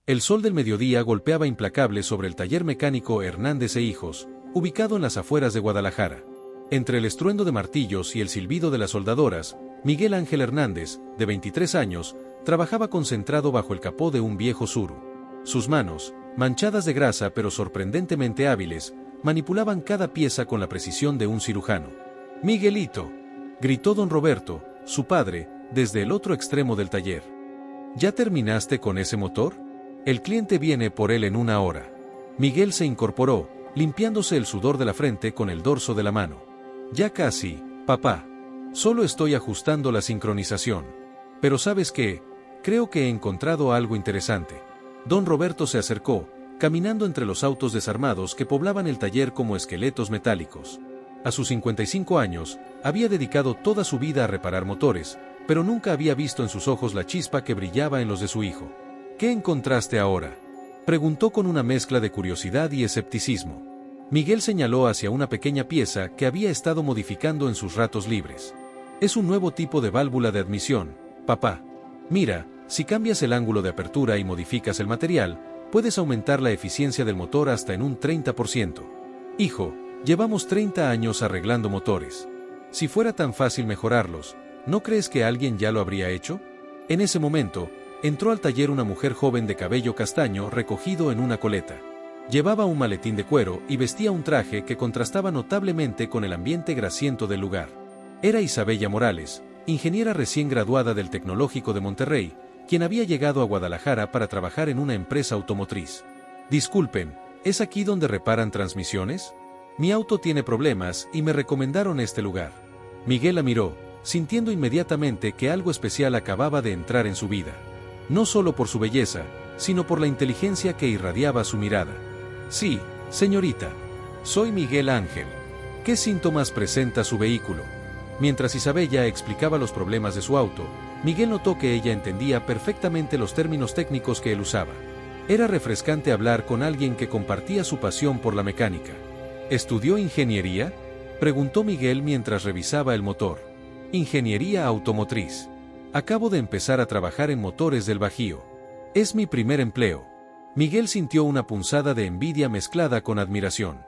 El sol del mediodía golpeaba implacable sobre el taller mecánico Hernández e Hijos, ubicado en las afueras de Guadalajara. Entre el estruendo de martillos y el silbido de las soldadoras, Miguel Ángel Hernández, de 23 años, trabajaba concentrado bajo el capó de un viejo Tsuru. Sus manos, manchadas de grasa pero sorprendentemente hábiles, manipulaban cada pieza con la precisión de un cirujano. «¡Miguelito!», gritó don Roberto, su padre, desde el otro extremo del taller. «¿Ya terminaste con ese motor? El cliente viene por él en una hora». Miguel se incorporó, limpiándose el sudor de la frente con el dorso de la mano. «Ya casi, papá. Solo estoy ajustando la sincronización. Pero ¿sabes qué? Creo que he encontrado algo interesante». Don Roberto se acercó, caminando entre los autos desarmados que poblaban el taller como esqueletos metálicos. A sus 55 años, había dedicado toda su vida a reparar motores, pero nunca había visto en sus ojos la chispa que brillaba en los de su hijo. «¿Qué encontraste ahora?», preguntó con una mezcla de curiosidad y escepticismo. Miguel señaló hacia una pequeña pieza que había estado modificando en sus ratos libres. «Es un nuevo tipo de válvula de admisión, papá. Mira, si cambias el ángulo de apertura y modificas el material, puedes aumentar la eficiencia del motor hasta en un 30%. Hijo, llevamos 30 años arreglando motores. Si fuera tan fácil mejorarlos, ¿no crees que alguien ya lo habría hecho?». En ese momento, entró al taller una mujer joven de cabello castaño recogido en una coleta. Llevaba un maletín de cuero y vestía un traje que contrastaba notablemente con el ambiente grasiento del lugar. Era Isabella Morales, ingeniera recién graduada del Tecnológico de Monterrey, quien había llegado a Guadalajara para trabajar en una empresa automotriz. «Disculpen, ¿es aquí donde reparan transmisiones? Mi auto tiene problemas y me recomendaron este lugar». Miguel la miró, sintiendo inmediatamente que algo especial acababa de entrar en su vida. No solo por su belleza, sino por la inteligencia que irradiaba su mirada. «Sí, señorita. Soy Miguel Ángel. ¿Qué síntomas presenta su vehículo?». Mientras Isabella explicaba los problemas de su auto, Miguel notó que ella entendía perfectamente los términos técnicos que él usaba. Era refrescante hablar con alguien que compartía su pasión por la mecánica. «¿Estudió ingeniería?», preguntó Miguel mientras revisaba el motor. «Ingeniería automotriz. Acabo de empezar a trabajar en motores del Bajío. Es mi primer empleo». Miguel sintió una punzada de envidia mezclada con admiración.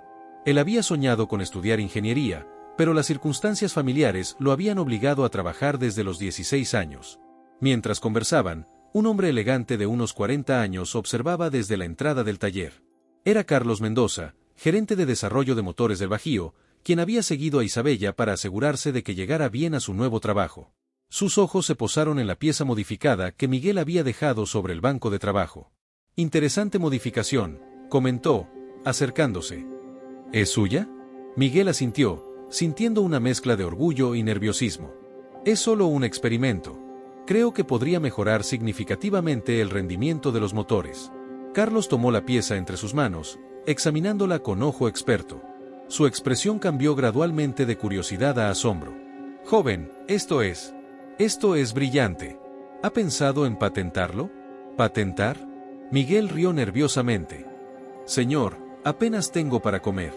Él había soñado con estudiar ingeniería, pero las circunstancias familiares lo habían obligado a trabajar desde los 16 años. Mientras conversaban, un hombre elegante de unos 40 años observaba desde la entrada del taller. Era Carlos Mendoza, gerente de desarrollo de motores del Bajío, quien había seguido a Isabella para asegurarse de que llegara bien a su nuevo trabajo. Sus ojos se posaron en la pieza modificada que Miguel había dejado sobre el banco de trabajo. «Interesante modificación», comentó, acercándose. «¿Es suya?». Miguel asintió, sintiendo una mezcla de orgullo y nerviosismo. «Es solo un experimento. Creo que podría mejorar significativamente el rendimiento de los motores». Carlos tomó la pieza entre sus manos, examinándola con ojo experto. Su expresión cambió gradualmente de curiosidad a asombro. «Joven, esto es brillante. ¿Ha pensado en patentarlo?». «¿Patentar?». Miguel rió nerviosamente. «Señor, apenas tengo para comer.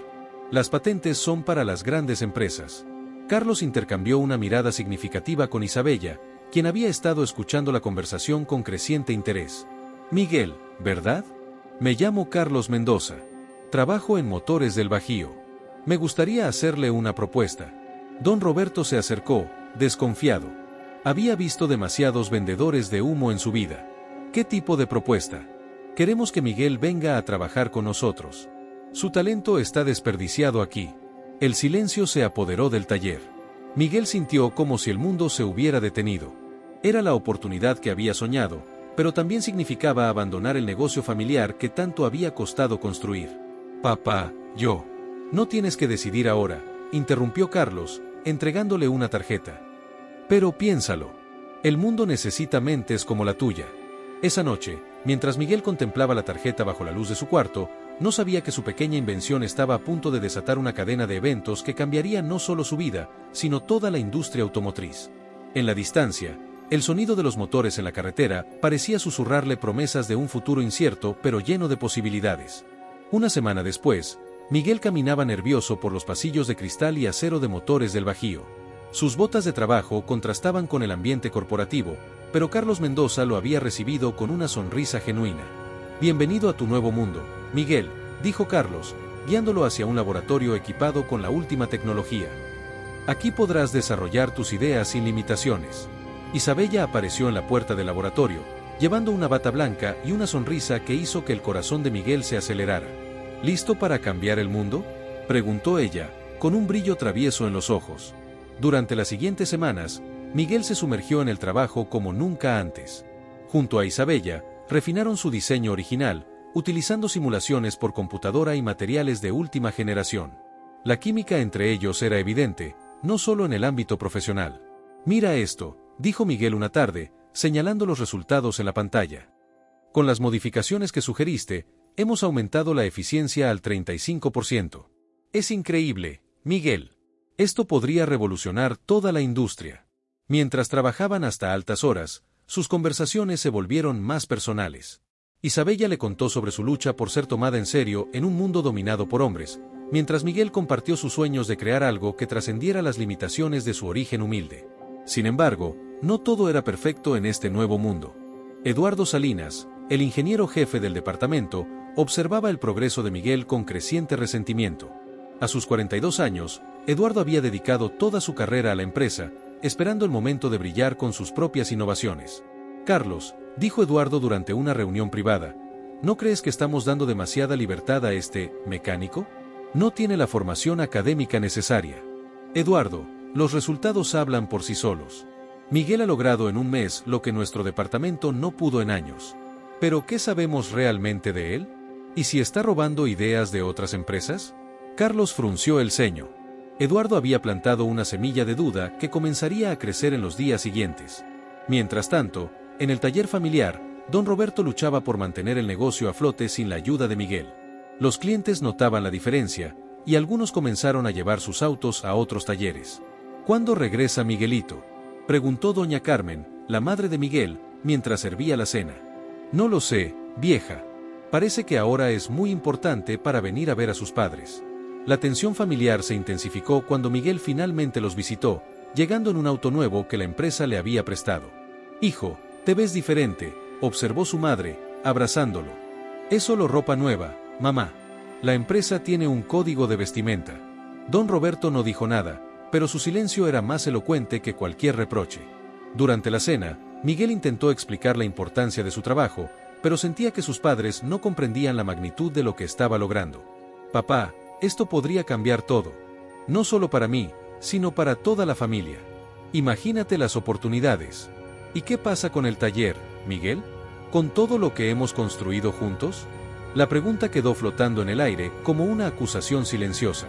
Las patentes son para las grandes empresas». Carlos intercambió una mirada significativa con Isabella, quien había estado escuchando la conversación con creciente interés. «Miguel, ¿verdad? Me llamo Carlos Mendoza. Trabajo en Motores del Bajío. Me gustaría hacerle una propuesta». Don Roberto se acercó, desconfiado. Había visto demasiados vendedores de humo en su vida. «¿Qué tipo de propuesta?». «Queremos que Miguel venga a trabajar con nosotros. Su talento está desperdiciado aquí». El silencio se apoderó del taller. Miguel sintió como si el mundo se hubiera detenido. Era la oportunidad que había soñado, pero también significaba abandonar el negocio familiar que tanto había costado construir. «Papá, yo». «No tienes que decidir ahora», interrumpió Carlos, entregándole una tarjeta. «Pero piénsalo. El mundo necesita mentes como la tuya». Esa noche, mientras Miguel contemplaba la tarjeta bajo la luz de su cuarto, no sabía que su pequeña invención estaba a punto de desatar una cadena de eventos que cambiaría no solo su vida, sino toda la industria automotriz. En la distancia, el sonido de los motores en la carretera parecía susurrarle promesas de un futuro incierto pero lleno de posibilidades. Una semana después, Miguel caminaba nervioso por los pasillos de cristal y acero de Motores del Bajío. Sus botas de trabajo contrastaban con el ambiente corporativo, pero Carlos Mendoza lo había recibido con una sonrisa genuina. Bienvenido a tu nuevo mundo, Miguel, dijo Carlos, guiándolo hacia un laboratorio equipado con la última tecnología. Aquí podrás desarrollar tus ideas sin limitaciones. Isabella apareció en la puerta del laboratorio, llevando una bata blanca y una sonrisa que hizo que el corazón de Miguel se acelerara. ¿Listo para cambiar el mundo?, preguntó ella, con un brillo travieso en los ojos. Durante las siguientes semanas, Miguel se sumergió en el trabajo como nunca antes. Junto a Isabella, refinaron su diseño original, utilizando simulaciones por computadora y materiales de última generación. La química entre ellos era evidente, no solo en el ámbito profesional. «Mira esto», dijo Miguel una tarde, señalando los resultados en la pantalla. «Con las modificaciones que sugeriste, hemos aumentado la eficiencia al 35%. Es increíble, Miguel. Esto podría revolucionar toda la industria». Mientras trabajaban hasta altas horas, sus conversaciones se volvieron más personales. Isabella le contó sobre su lucha por ser tomada en serio en un mundo dominado por hombres, mientras Miguel compartió sus sueños de crear algo que trascendiera las limitaciones de su origen humilde. Sin embargo, no todo era perfecto en este nuevo mundo. Eduardo Salinas, el ingeniero jefe del departamento, observaba el progreso de Miguel con creciente resentimiento. A sus 42 años, Eduardo había dedicado toda su carrera a la empresa, esperando el momento de brillar con sus propias innovaciones. «Carlos», dijo Eduardo durante una reunión privada, ¿no crees que estamos dando demasiada libertad a este mecánico? No tiene la formación académica necesaria. Eduardo, los resultados hablan por sí solos. Miguel ha logrado en un mes lo que nuestro departamento no pudo en años. ¿Pero qué sabemos realmente de él? ¿Y si está robando ideas de otras empresas? Carlos frunció el ceño. Eduardo había plantado una semilla de duda que comenzaría a crecer en los días siguientes. Mientras tanto, en el taller familiar, don Roberto luchaba por mantener el negocio a flote sin la ayuda de Miguel. Los clientes notaban la diferencia, y algunos comenzaron a llevar sus autos a otros talleres. «¿Cuándo regresa Miguelito?», preguntó doña Carmen, la madre de Miguel, mientras servía la cena. «No lo sé, vieja. Parece que ahora es muy importante para venir a ver a sus padres». La tensión familiar se intensificó cuando Miguel finalmente los visitó, llegando en un auto nuevo que la empresa le había prestado. «Hijo, te ves diferente», observó su madre, abrazándolo. «Es solo ropa nueva, mamá. La empresa tiene un código de vestimenta». Don Roberto no dijo nada, pero su silencio era más elocuente que cualquier reproche. Durante la cena, Miguel intentó explicar la importancia de su trabajo, pero sentía que sus padres no comprendían la magnitud de lo que estaba logrando. «Papá, esto podría cambiar todo. No solo para mí, sino para toda la familia. Imagínate las oportunidades. ¿Y qué pasa con el taller, Miguel? ¿Con todo lo que hemos construido juntos?». La pregunta quedó flotando en el aire como una acusación silenciosa.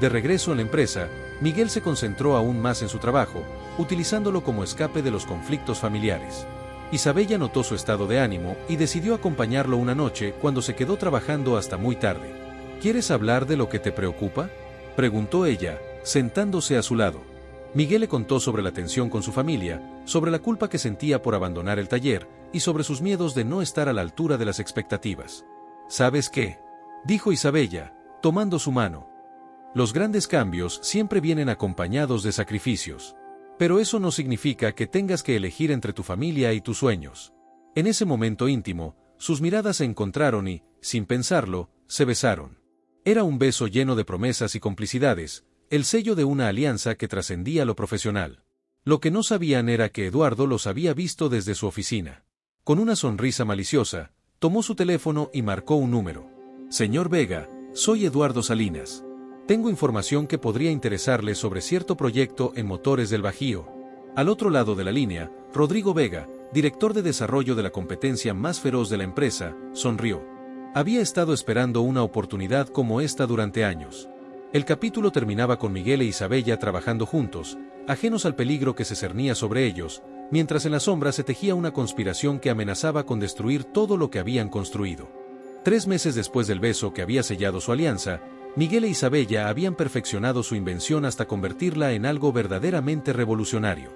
De regreso en la empresa, Miguel se concentró aún más en su trabajo, utilizándolo como escape de los conflictos familiares. Isabella notó su estado de ánimo y decidió acompañarlo una noche cuando se quedó trabajando hasta muy tarde. «¿Quieres hablar de lo que te preocupa?», preguntó ella, sentándose a su lado. Miguel le contó sobre la tensión con su familia, sobre la culpa que sentía por abandonar el taller y sobre sus miedos de no estar a la altura de las expectativas. «¿Sabes qué?», dijo Isabella, tomando su mano. «Los grandes cambios siempre vienen acompañados de sacrificios. Pero eso no significa que tengas que elegir entre tu familia y tus sueños». En ese momento íntimo, sus miradas se encontraron y, sin pensarlo, se besaron. Era un beso lleno de promesas y complicidades, el sello de una alianza que trascendía lo profesional. Lo que no sabían era que Eduardo los había visto desde su oficina. Con una sonrisa maliciosa, tomó su teléfono y marcó un número. «Señor Vega, soy Eduardo Salinas. Tengo información que podría interesarle sobre cierto proyecto en Motores del Bajío». Al otro lado de la línea, Rodrigo Vega, director de desarrollo de la competencia más feroz de la empresa, sonrió. Había estado esperando una oportunidad como esta durante años. El capítulo terminaba con Miguel e Isabella trabajando juntos, ajenos al peligro que se cernía sobre ellos, mientras en la sombra se tejía una conspiración que amenazaba con destruir todo lo que habían construido. 3 meses después del beso que había sellado su alianza, Miguel e Isabella habían perfeccionado su invención hasta convertirla en algo verdaderamente revolucionario.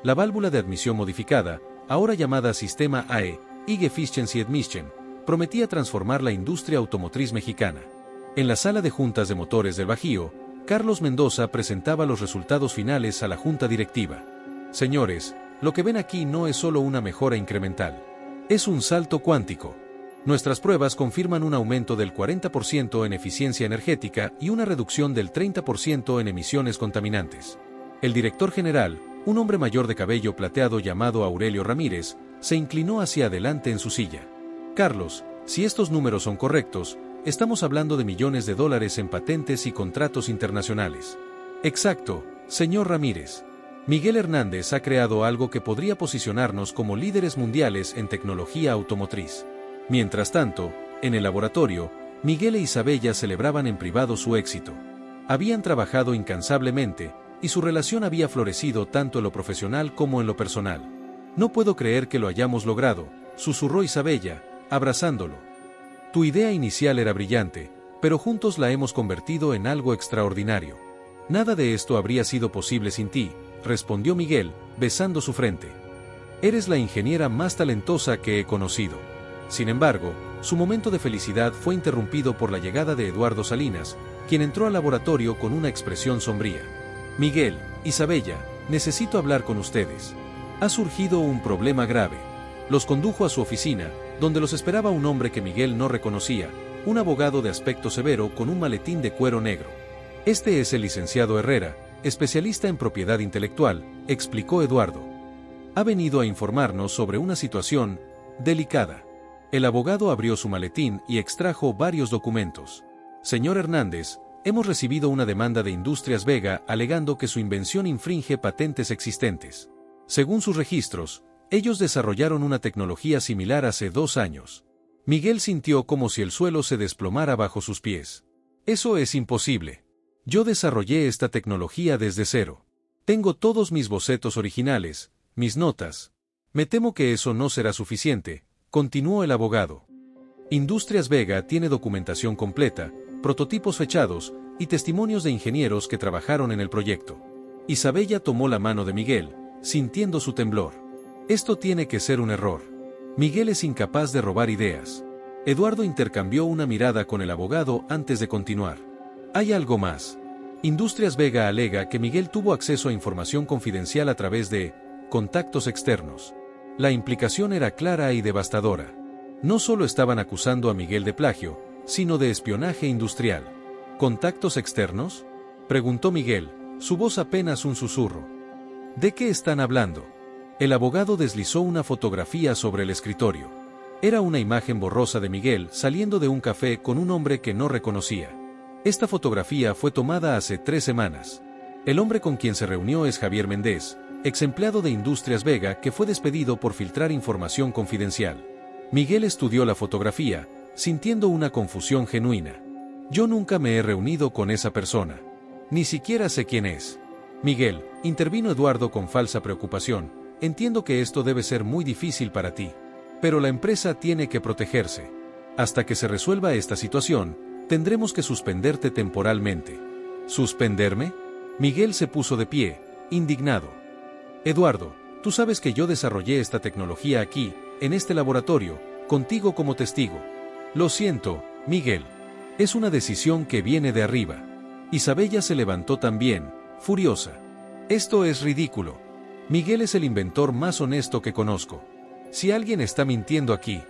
La válvula de admisión modificada, ahora llamada Sistema AE, High Efficiency Admission, prometía transformar la industria automotriz mexicana. En la sala de juntas de Motores del Bajío, Carlos Mendoza presentaba los resultados finales a la junta directiva. «Señores, lo que ven aquí no es solo una mejora incremental. Es un salto cuántico. Nuestras pruebas confirman un aumento del 40% en eficiencia energética y una reducción del 30% en emisiones contaminantes. El director general, un hombre mayor de cabello plateado llamado Aurelio Ramírez, se inclinó hacia adelante en su silla. Carlos, si estos números son correctos, estamos hablando de millones de dólares en patentes y contratos internacionales. Exacto, señor Ramírez. Miguel Hernández ha creado algo que podría posicionarnos como líderes mundiales en tecnología automotriz. Mientras tanto, en el laboratorio, Miguel e Isabella celebraban en privado su éxito. Habían trabajado incansablemente, y su relación había florecido tanto en lo profesional como en lo personal. No puedo creer que lo hayamos logrado, susurró Isabella, abrazándolo. Tu idea inicial era brillante, pero juntos la hemos convertido en algo extraordinario. Nada de esto habría sido posible sin ti, respondió Miguel, besando su frente. Eres la ingeniera más talentosa que he conocido. Sin embargo, su momento de felicidad fue interrumpido por la llegada de Eduardo Salinas, quien entró al laboratorio con una expresión sombría. Miguel, Isabella, necesito hablar con ustedes. Ha surgido un problema grave. Los condujo a su oficina, donde los esperaba un hombre que Miguel no reconocía, un abogado de aspecto severo con un maletín de cuero negro. Este es el licenciado Herrera, especialista en propiedad intelectual, explicó Eduardo. Ha venido a informarnos sobre una situación delicada. El abogado abrió su maletín y extrajo varios documentos. Señor Hernández, hemos recibido una demanda de Industrias Vega alegando que su invención infringe patentes existentes. Según sus registros, ellos desarrollaron una tecnología similar hace 2 años. Miguel sintió como si el suelo se desplomara bajo sus pies. Eso es imposible. Yo desarrollé esta tecnología desde cero. Tengo todos mis bocetos originales, mis notas. Me temo que eso no será suficiente, continuó el abogado. Industrias Vega tiene documentación completa, prototipos fechados y testimonios de ingenieros que trabajaron en el proyecto. Isabella tomó la mano de Miguel, sintiendo su temblor. Esto tiene que ser un error. Miguel es incapaz de robar ideas. Eduardo intercambió una mirada con el abogado antes de continuar. Hay algo más. Industrias Vega alega que Miguel tuvo acceso a información confidencial a través de contactos externos. La implicación era clara y devastadora. No solo estaban acusando a Miguel de plagio, sino de espionaje industrial. ¿Contactos externos?, preguntó Miguel, su voz apenas un susurro. ¿De qué están hablando? El abogado deslizó una fotografía sobre el escritorio. Era una imagen borrosa de Miguel saliendo de un café con un hombre que no reconocía. Esta fotografía fue tomada hace 3 semanas. El hombre con quien se reunió es Javier Méndez, ex empleado de Industrias Vega que fue despedido por filtrar información confidencial. Miguel estudió la fotografía, sintiendo una confusión genuina. Yo nunca me he reunido con esa persona. Ni siquiera sé quién es. Miguel, intervino Eduardo con falsa preocupación, entiendo que esto debe ser muy difícil para ti. Pero la empresa tiene que protegerse. Hasta que se resuelva esta situación, tendremos que suspenderte temporalmente. ¿Suspenderme? Miguel se puso de pie, indignado. Eduardo, tú sabes que yo desarrollé esta tecnología aquí, en este laboratorio, contigo como testigo. Lo siento, Miguel. Es una decisión que viene de arriba. Isabella se levantó también, furiosa. Esto es ridículo. Miguel es el inventor más honesto que conozco. Si alguien está mintiendo aquí.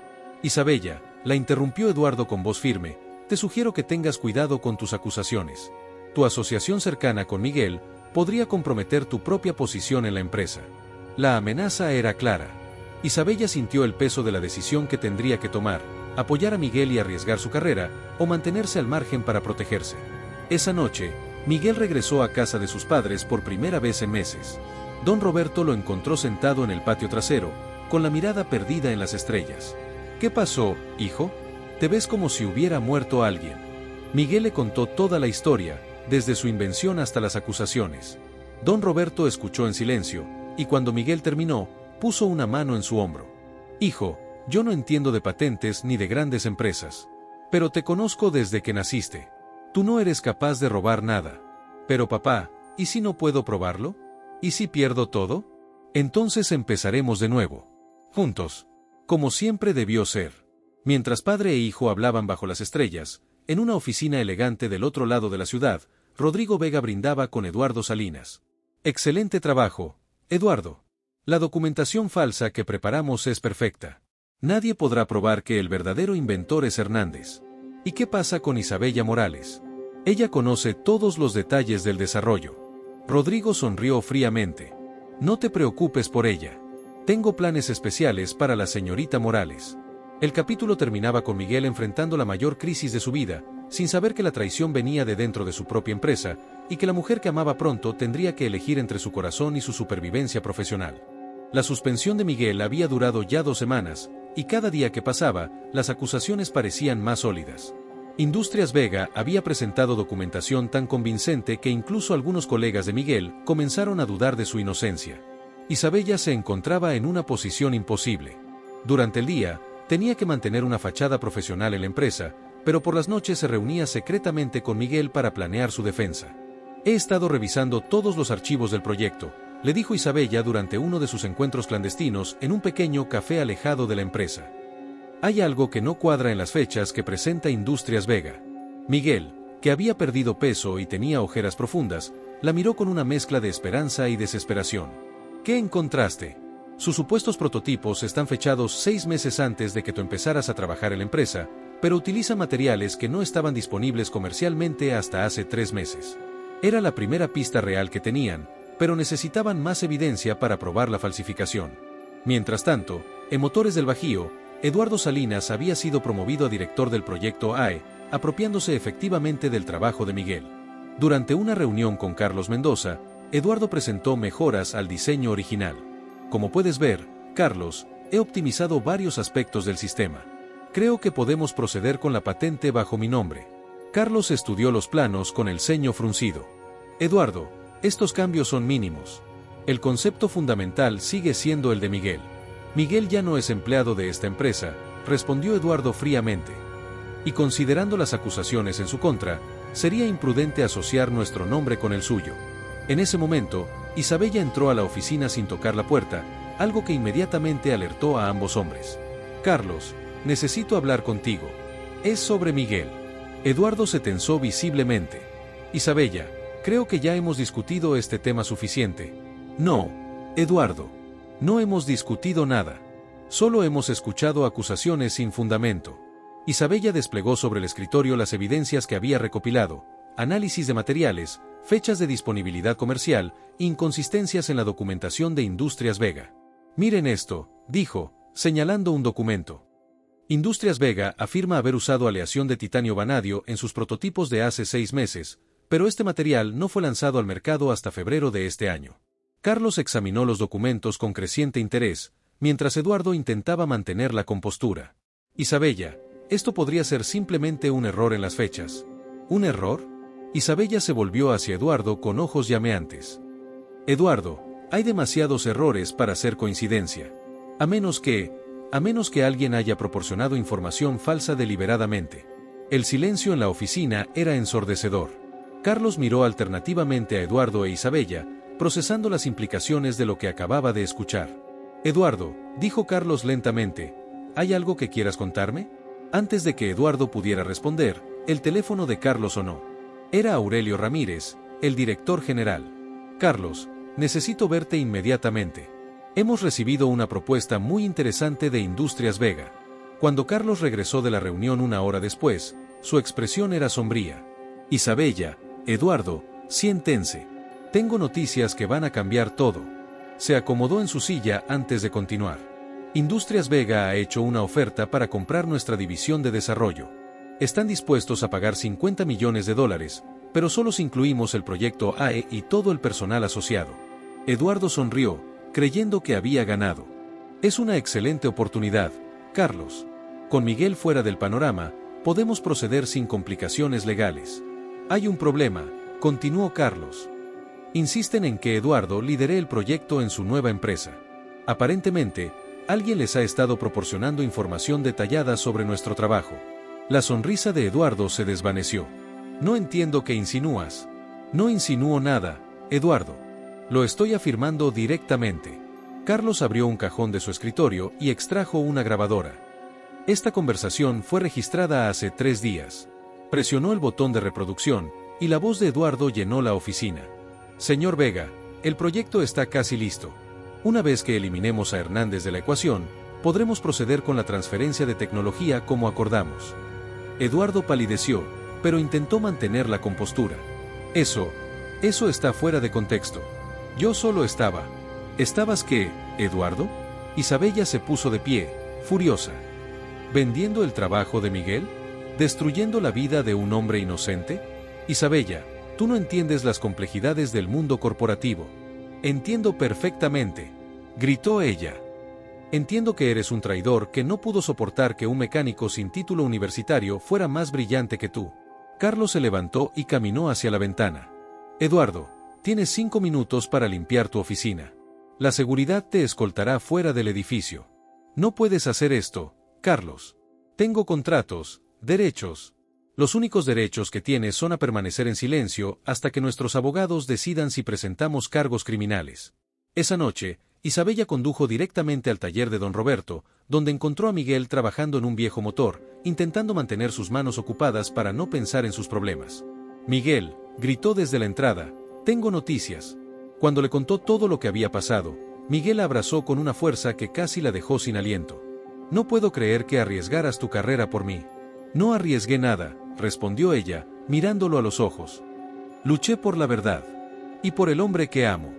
Isabella, la interrumpió Eduardo con voz firme, te sugiero que tengas cuidado con tus acusaciones. Tu asociación cercana con Miguel podría comprometer tu propia posición en la empresa. La amenaza era clara. Isabella sintió el peso de la decisión que tendría que tomar, apoyar a Miguel y arriesgar su carrera, o mantenerse al margen para protegerse. Esa noche, Miguel regresó a casa de sus padres por primera vez en meses. Don Roberto lo encontró sentado en el patio trasero, con la mirada perdida en las estrellas. ¿Qué pasó, hijo? Te ves como si hubiera muerto alguien. Miguel le contó toda la historia, desde su invención hasta las acusaciones. Don Roberto escuchó en silencio, y cuando Miguel terminó, puso una mano en su hombro. Hijo, yo no entiendo de patentes ni de grandes empresas. Pero te conozco desde que naciste. Tú no eres capaz de robar nada. Pero papá, ¿y si no puedo probarlo? ¿Y si pierdo todo? Entonces empezaremos de nuevo. Juntos. Como siempre debió ser. Mientras padre e hijo hablaban bajo las estrellas, en una oficina elegante del otro lado de la ciudad, Rodrigo Vega brindaba con Eduardo Salinas. Excelente trabajo, Eduardo. La documentación falsa que preparamos es perfecta. Nadie podrá probar que el verdadero inventor es Hernández. ¿Y qué pasa con Isabella Morales? Ella conoce todos los detalles del desarrollo. Rodrigo sonrió fríamente. No te preocupes por ella. Tengo planes especiales para la señorita Morales. El capítulo terminaba con Miguel enfrentando la mayor crisis de su vida, sin saber que la traición venía de dentro de su propia empresa, y que la mujer que amaba pronto tendría que elegir entre su corazón y su supervivencia profesional. La suspensión de Miguel había durado ya 2 semanas, y cada día que pasaba, las acusaciones parecían más sólidas. Industrias Vega había presentado documentación tan convincente que incluso algunos colegas de Miguel comenzaron a dudar de su inocencia. Isabella se encontraba en una posición imposible. Durante el día, tenía que mantener una fachada profesional en la empresa, pero por las noches se reunía secretamente con Miguel para planear su defensa. He estado revisando todos los archivos del proyecto, le dijo Isabella durante uno de sus encuentros clandestinos en un pequeño café alejado de la empresa. Hay algo que no cuadra en las fechas que presenta Industrias Vega. Miguel, que había perdido peso y tenía ojeras profundas, la miró con una mezcla de esperanza y desesperación. ¿Qué encontraste? Sus supuestos prototipos están fechados 6 meses antes de que tú empezaras a trabajar en la empresa, pero utiliza materiales que no estaban disponibles comercialmente hasta hace 3 meses. Era la primera pista real que tenían, pero necesitaban más evidencia para probar la falsificación. Mientras tanto, en Motores del Bajío, Eduardo Salinas había sido promovido a director del proyecto AE, apropiándose efectivamente del trabajo de Miguel. Durante una reunión con Carlos Mendoza, Eduardo presentó mejoras al diseño original. Como puedes ver, Carlos, he optimizado varios aspectos del sistema. Creo que podemos proceder con la patente bajo mi nombre. Carlos estudió los planos con el ceño fruncido. Eduardo, estos cambios son mínimos. El concepto fundamental sigue siendo el de Miguel. Miguel ya no es empleado de esta empresa, respondió Eduardo fríamente. Y considerando las acusaciones en su contra, sería imprudente asociar nuestro nombre con el suyo. En ese momento, Isabella entró a la oficina sin tocar la puerta, algo que inmediatamente alertó a ambos hombres. Carlos, necesito hablar contigo. Es sobre Miguel. Eduardo se tensó visiblemente. Isabella, creo que ya hemos discutido este tema suficiente. No, Eduardo. No hemos discutido nada. Solo hemos escuchado acusaciones sin fundamento. Isabella desplegó sobre el escritorio las evidencias que había recopilado, análisis de materiales, fechas de disponibilidad comercial, inconsistencias en la documentación de Industrias Vega. Miren esto, dijo, señalando un documento. Industrias Vega afirma haber usado aleación de titanio vanadio en sus prototipos de hace 6 meses, pero este material no fue lanzado al mercado hasta febrero de este año. Carlos examinó los documentos con creciente interés, mientras Eduardo intentaba mantener la compostura. Isabella, esto podría ser simplemente un error en las fechas. ¿Un error? Isabella se volvió hacia Eduardo con ojos llameantes. Eduardo, hay demasiados errores para ser coincidencia. A menos que alguien haya proporcionado información falsa deliberadamente. El silencio en la oficina era ensordecedor. Carlos miró alternativamente a Eduardo e Isabella, procesando las implicaciones de lo que acababa de escuchar. Eduardo, dijo Carlos lentamente, ¿hay algo que quieras contarme? Antes de que Eduardo pudiera responder, el teléfono de Carlos sonó. Era Aurelio Ramírez, el director general. Carlos, necesito verte inmediatamente. Hemos recibido una propuesta muy interesante de Industrias Vega. Cuando Carlos regresó de la reunión 1 hora después, su expresión era sombría. Isabella, Eduardo, siéntense. Tengo noticias que van a cambiar todo. Se acomodó en su silla antes de continuar. Industrias Vega ha hecho una oferta para comprar nuestra división de desarrollo. Están dispuestos a pagar $50 millones, pero solo si incluimos el proyecto AE y todo el personal asociado. Eduardo sonrió, creyendo que había ganado. Es una excelente oportunidad, Carlos. Con Miguel fuera del panorama, podemos proceder sin complicaciones legales. Hay un problema, continuó Carlos. Insisten en que Eduardo lidere el proyecto en su nueva empresa. Aparentemente, alguien les ha estado proporcionando información detallada sobre nuestro trabajo. La sonrisa de Eduardo se desvaneció. No entiendo qué insinúas. No insinúo nada, Eduardo. Lo estoy afirmando directamente. Carlos abrió un cajón de su escritorio y extrajo una grabadora. Esta conversación fue registrada hace 3 días. Presionó el botón de reproducción, y la voz de Eduardo llenó la oficina. Señor Vega, el proyecto está casi listo. Una vez que eliminemos a Hernández de la ecuación, podremos proceder con la transferencia de tecnología como acordamos. Eduardo palideció, pero intentó mantener la compostura. Eso está fuera de contexto. Yo solo estaba. ¿Estabas qué, Eduardo? Isabella se puso de pie, furiosa. ¿Vendiendo el trabajo de Miguel? ¿Destruyendo la vida de un hombre inocente? Isabella, tú no entiendes las complejidades del mundo corporativo. Entiendo perfectamente, gritó ella. Entiendo que eres un traidor que no pudo soportar que un mecánico sin título universitario fuera más brillante que tú. Carlos se levantó y caminó hacia la ventana. Eduardo, tienes 5 minutos para limpiar tu oficina. La seguridad te escoltará fuera del edificio. No puedes hacer esto, Carlos. Tengo contratos, derechos. Los únicos derechos que tienes son a permanecer en silencio hasta que nuestros abogados decidan si presentamos cargos criminales. Esa noche, Isabella condujo directamente al taller de don Roberto, donde encontró a Miguel trabajando en un viejo motor, intentando mantener sus manos ocupadas para no pensar en sus problemas. Miguel, gritó desde la entrada, tengo noticias. Cuando le contó todo lo que había pasado, Miguel la abrazó con una fuerza que casi la dejó sin aliento. No puedo creer que arriesgaras tu carrera por mí. No arriesgué nada, respondió ella, mirándolo a los ojos. Luché por la verdad. Y por el hombre que amo.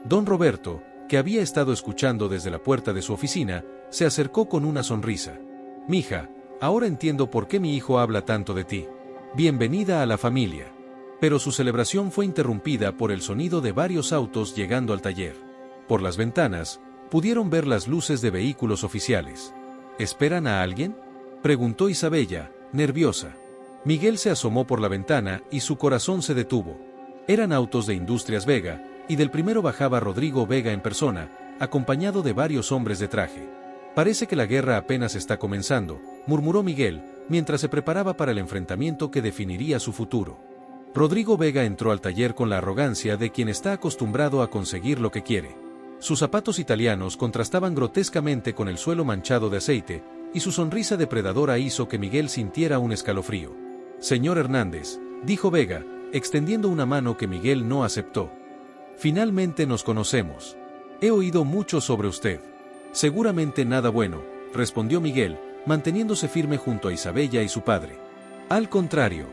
Don Roberto, que había estado escuchando desde la puerta de su oficina, se acercó con una sonrisa. Mija, ahora entiendo por qué mi hijo habla tanto de ti. Bienvenida a la familia. Pero su celebración fue interrumpida por el sonido de varios autos llegando al taller. Por las ventanas, pudieron ver las luces de vehículos oficiales. ¿Esperan a alguien?, preguntó Isabella, nerviosa. Miguel se asomó por la ventana y su corazón se detuvo. Eran autos de Industrias Vega, y del primero bajaba Rodrigo Vega en persona, acompañado de varios hombres de traje. Parece que la guerra apenas está comenzando, murmuró Miguel, mientras se preparaba para el enfrentamiento que definiría su futuro. Rodrigo Vega entró al taller con la arrogancia de quien está acostumbrado a conseguir lo que quiere. Sus zapatos italianos contrastaban grotescamente con el suelo manchado de aceite, y su sonrisa depredadora hizo que Miguel sintiera un escalofrío. Señor Hernández, dijo Vega, extendiendo una mano que Miguel no aceptó. Finalmente nos conocemos. He oído mucho sobre usted. Seguramente nada bueno, respondió Miguel, manteniéndose firme junto a Isabella y su padre. Al contrario,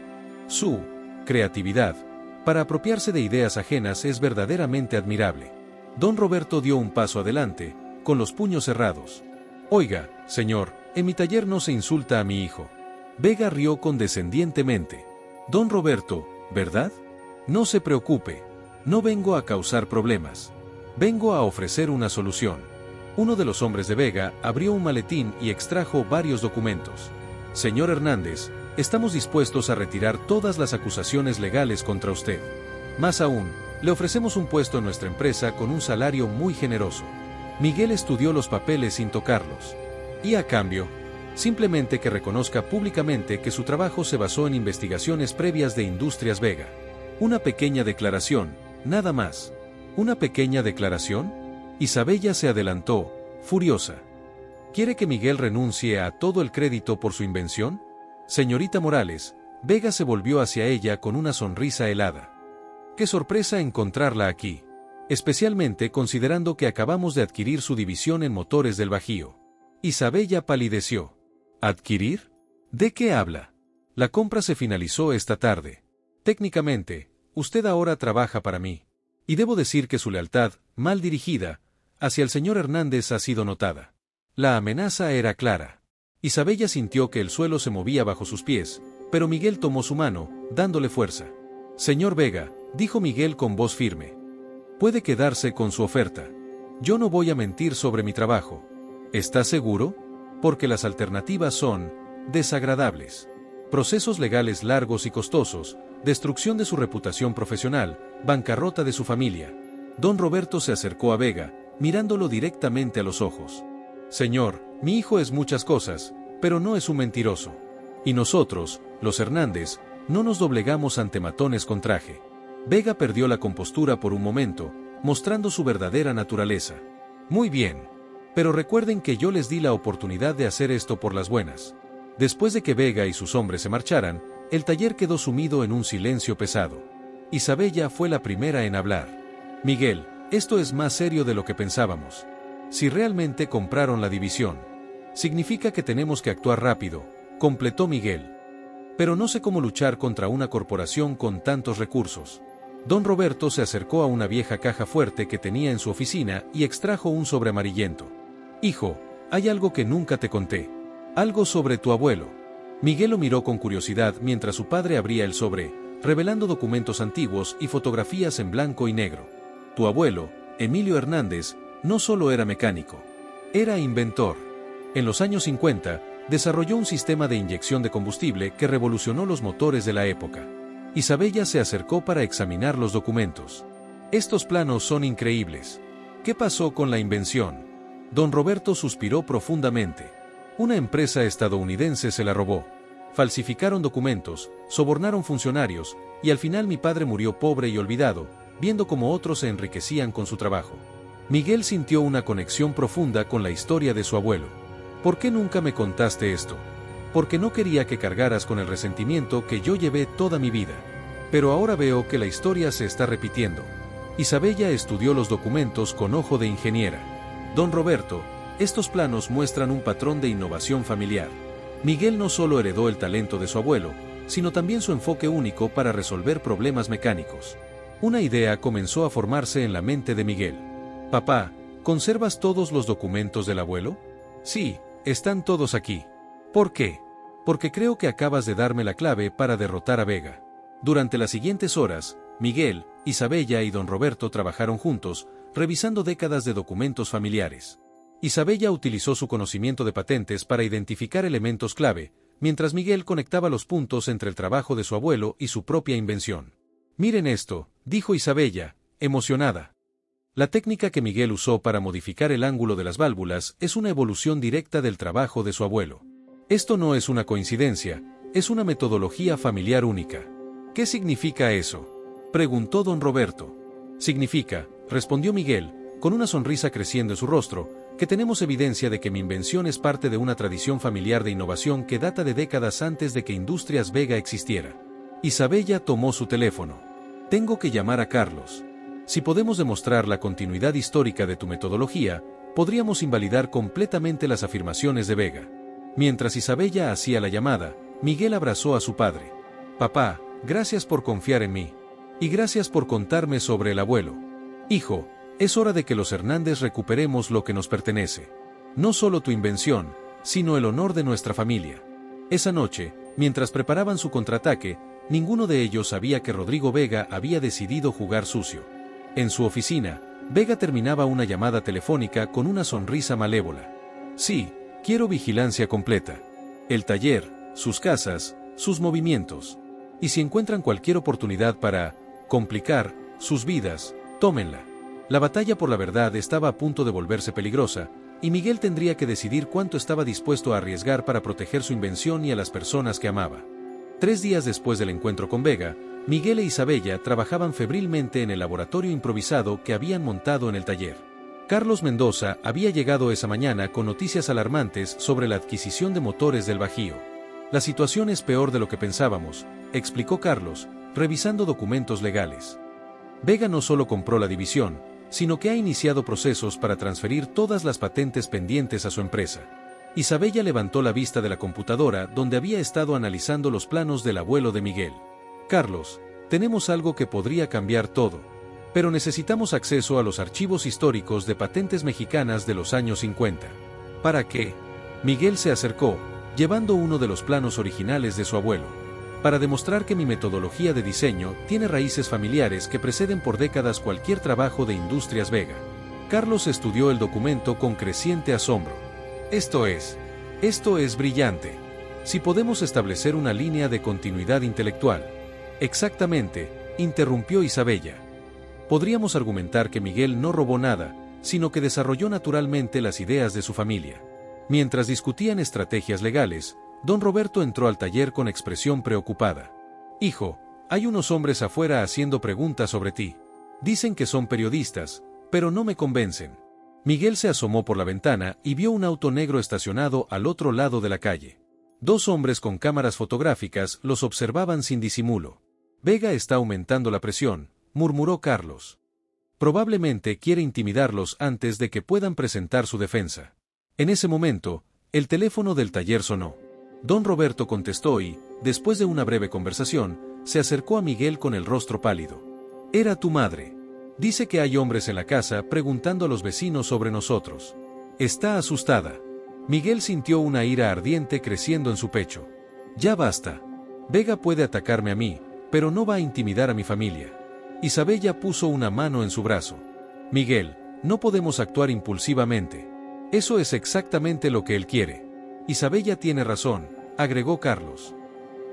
su creatividad para apropiarse de ideas ajenas es verdaderamente admirable. Don Roberto dio un paso adelante, con los puños cerrados. Oiga, señor, en mi taller no se insulta a mi hijo. Vega rió condescendientemente. Don Roberto, ¿verdad? No se preocupe. No vengo a causar problemas. Vengo a ofrecer una solución. Uno de los hombres de Vega abrió un maletín y extrajo varios documentos. Señor Hernández, estamos dispuestos a retirar todas las acusaciones legales contra usted. Más aún, le ofrecemos un puesto en nuestra empresa con un salario muy generoso. Miguel estudió los papeles sin tocarlos. Y a cambio, simplemente que reconozca públicamente que su trabajo se basó en investigaciones previas de Industrias Vega. Una pequeña declaración, nada más. ¿Una pequeña declaración? Isabella se adelantó, furiosa. ¿Quiere que Miguel renuncie a todo el crédito por su invención? Señorita Morales, Vega se volvió hacia ella con una sonrisa helada. ¡Qué sorpresa encontrarla aquí! Especialmente considerando que acabamos de adquirir su división en motores del Bajío. Isabella palideció. ¿Adquirir? ¿De qué habla? La compra se finalizó esta tarde. Técnicamente, usted ahora trabaja para mí. Y debo decir que su lealtad, mal dirigida, hacia el señor Hernández ha sido notada. La amenaza era clara. Isabella sintió que el suelo se movía bajo sus pies, pero Miguel tomó su mano, dándole fuerza. Señor Vega, dijo Miguel con voz firme. Puede quedarse con su oferta. Yo no voy a mentir sobre mi trabajo. ¿Está seguro? Porque las alternativas son desagradables. Procesos legales largos y costosos, destrucción de su reputación profesional, bancarrota de su familia. Don Roberto se acercó a Vega, mirándolo directamente a los ojos. Señor, mi hijo es muchas cosas, pero no es un mentiroso. Y nosotros, los Hernández, no nos doblegamos ante matones con traje. Vega perdió la compostura por un momento, mostrando su verdadera naturaleza. Muy bien. Pero recuerden que yo les di la oportunidad de hacer esto por las buenas. Después de que Vega y sus hombres se marcharan, el taller quedó sumido en un silencio pesado. Isabella fue la primera en hablar. Miguel, esto es más serio de lo que pensábamos. Si realmente compraron la división, Significa que tenemos que actuar rápido, completó Miguel. Pero no sé cómo luchar contra una corporación con tantos recursos. Don Roberto se acercó a una vieja caja fuerte que tenía en su oficina y extrajo un sobre amarillento. Hijo, hay algo que nunca te conté. Algo sobre tu abuelo. Miguel lo miró con curiosidad mientras su padre abría el sobre, revelando documentos antiguos y fotografías en blanco y negro. Tu abuelo, Emilio Hernández, no solo era mecánico. Era inventor. En los años 50, desarrolló un sistema de inyección de combustible que revolucionó los motores de la época. Isabella se acercó para examinar los documentos. Estos planos son increíbles. ¿Qué pasó con la invención? Don Roberto suspiró profundamente. Una empresa estadounidense se la robó. Falsificaron documentos, sobornaron funcionarios, y al final mi padre murió pobre y olvidado, viendo cómo otros se enriquecían con su trabajo. Miguel sintió una conexión profunda con la historia de su abuelo. ¿Por qué nunca me contaste esto? Porque no quería que cargaras con el resentimiento que yo llevé toda mi vida. Pero ahora veo que la historia se está repitiendo. Isabella estudió los documentos con ojo de ingeniera. Don Roberto, estos planos muestran un patrón de innovación familiar. Miguel no solo heredó el talento de su abuelo, sino también su enfoque único para resolver problemas mecánicos. Una idea comenzó a formarse en la mente de Miguel. Papá, ¿conservas todos los documentos del abuelo? Sí, están todos aquí. ¿Por qué? Porque creo que acabas de darme la clave para derrotar a Vega. Durante las siguientes horas, Miguel, Isabella y don Roberto trabajaron juntos, revisando décadas de documentos familiares. Isabella utilizó su conocimiento de patentes para identificar elementos clave, mientras Miguel conectaba los puntos entre el trabajo de su abuelo y su propia invención. Miren esto, dijo Isabella, emocionada. La técnica que Miguel usó para modificar el ángulo de las válvulas es una evolución directa del trabajo de su abuelo. Esto no es una coincidencia, es una metodología familiar única. ¿Qué significa eso?, preguntó don Roberto. Significa, respondió Miguel, con una sonrisa creciendo en su rostro, que tenemos evidencia de que mi invención es parte de una tradición familiar de innovación que data de décadas antes de que Industrias Vega existiera. Isabella tomó su teléfono. Tengo que llamar a Carlos. Si podemos demostrar la continuidad histórica de tu metodología, podríamos invalidar completamente las afirmaciones de Vega. Mientras Isabella hacía la llamada, Miguel abrazó a su padre. Papá, gracias por confiar en mí. Y gracias por contarme sobre el abuelo. Hijo, es hora de que los Hernández recuperemos lo que nos pertenece. No solo tu invención, sino el honor de nuestra familia. Esa noche, mientras preparaban su contraataque, ninguno de ellos sabía que Rodrigo Vega había decidido jugar sucio. En su oficina, Vega terminaba una llamada telefónica con una sonrisa malévola. Sí, quiero vigilancia completa. El taller, sus casas, sus movimientos. Y si encuentran cualquier oportunidad para complicar sus vidas, tómenla. La batalla por la verdad estaba a punto de volverse peligrosa, y Miguel tendría que decidir cuánto estaba dispuesto a arriesgar para proteger su invención y a las personas que amaba. 3 días después del encuentro con Vega, Miguel e Isabella trabajaban febrilmente en el laboratorio improvisado que habían montado en el taller. Carlos Mendoza había llegado esa mañana con noticias alarmantes sobre la adquisición de motores del Bajío. La situación es peor de lo que pensábamos, explicó Carlos, revisando documentos legales. Vega no solo compró la división, sino que ha iniciado procesos para transferir todas las patentes pendientes a su empresa. Isabella levantó la vista de la computadora donde había estado analizando los planos del abuelo de Miguel. Carlos, tenemos algo que podría cambiar todo. Pero necesitamos acceso a los archivos históricos de patentes mexicanas de los años 50. ¿Para qué? Miguel se acercó, llevando uno de los planos originales de su abuelo. Para demostrar que mi metodología de diseño tiene raíces familiares que preceden por décadas cualquier trabajo de Industrias Vega. Carlos estudió el documento con creciente asombro. Esto es brillante. Si podemos establecer una línea de continuidad intelectual. Exactamente, interrumpió Isabella. Podríamos argumentar que Miguel no robó nada, sino que desarrolló naturalmente las ideas de su familia. Mientras discutían estrategias legales, don Roberto entró al taller con expresión preocupada. Hijo, hay unos hombres afuera haciendo preguntas sobre ti. Dicen que son periodistas, pero no me convencen. Miguel se asomó por la ventana y vio un auto negro estacionado al otro lado de la calle. 2 hombres con cámaras fotográficas los observaban sin disimulo. Vega está aumentando la presión, murmuró Carlos. Probablemente quiere intimidarlos antes de que puedan presentar su defensa. En ese momento, El teléfono del taller sonó. Don Roberto contestó y, después de una breve conversación, se acercó a Miguel con el rostro pálido. Era tu madre. Dice que hay hombres en la casa preguntando a los vecinos sobre nosotros. Está asustada. Miguel sintió una ira ardiente creciendo en su pecho. Ya basta. Vega puede atacarme a mí, pero no va a intimidar a mi familia. Isabella puso una mano en su brazo. Miguel, no podemos actuar impulsivamente. Eso es exactamente lo que él quiere. Isabella tiene razón, agregó Carlos.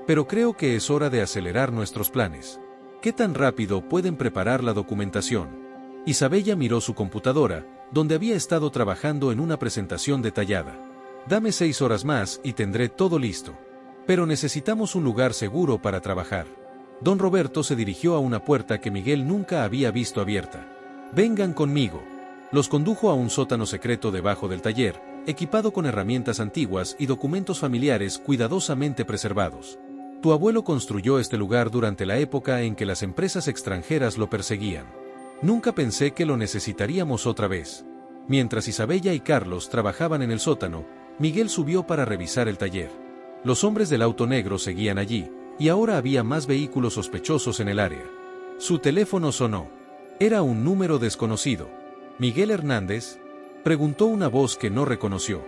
Pero creo que es hora de acelerar nuestros planes. ¿Qué tan rápido pueden preparar la documentación? Isabella miró su computadora, donde había estado trabajando en una presentación detallada. Dame 6 horas más y tendré todo listo. Pero necesitamos un lugar seguro para trabajar. Don Roberto se dirigió a una puerta que Miguel nunca había visto abierta. Vengan conmigo. Los condujo a un sótano secreto debajo del taller, equipado con herramientas antiguas y documentos familiares cuidadosamente preservados. Tu abuelo construyó este lugar durante la época en que las empresas extranjeras lo perseguían. Nunca pensé que lo necesitaríamos otra vez. Mientras Isabella y Carlos trabajaban en el sótano, Miguel subió para revisar el taller. Los hombres del auto negro seguían allí, y ahora había más vehículos sospechosos en el área. Su teléfono sonó. Era un número desconocido. ¿Miguel Hernández? Preguntó una voz que no reconoció.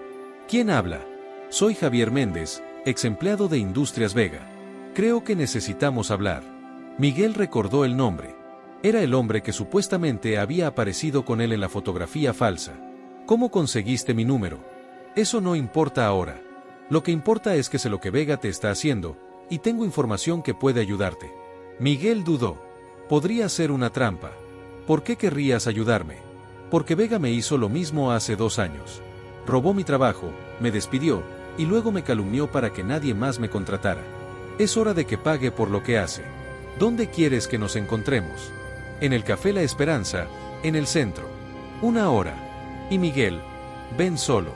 ¿Quién habla? Soy Javier Méndez, ex empleado de Industrias Vega. Creo que necesitamos hablar. Miguel recordó el nombre. Era el hombre que supuestamente había aparecido con él en la fotografía falsa. ¿Cómo conseguiste mi número? Eso no importa ahora. Lo que importa es que sé lo que Vega te está haciendo, y tengo información que puede ayudarte. Miguel dudó. Podría ser una trampa. ¿Por qué querrías ayudarme? Porque Vega me hizo lo mismo hace 2 años. Robó mi trabajo, me despidió, y luego me calumnió para que nadie más me contratara. Es hora de que pague por lo que hace. ¿Dónde quieres que nos encontremos? En el Café La Esperanza, en el centro. 1 hora. Y Miguel, ven solo.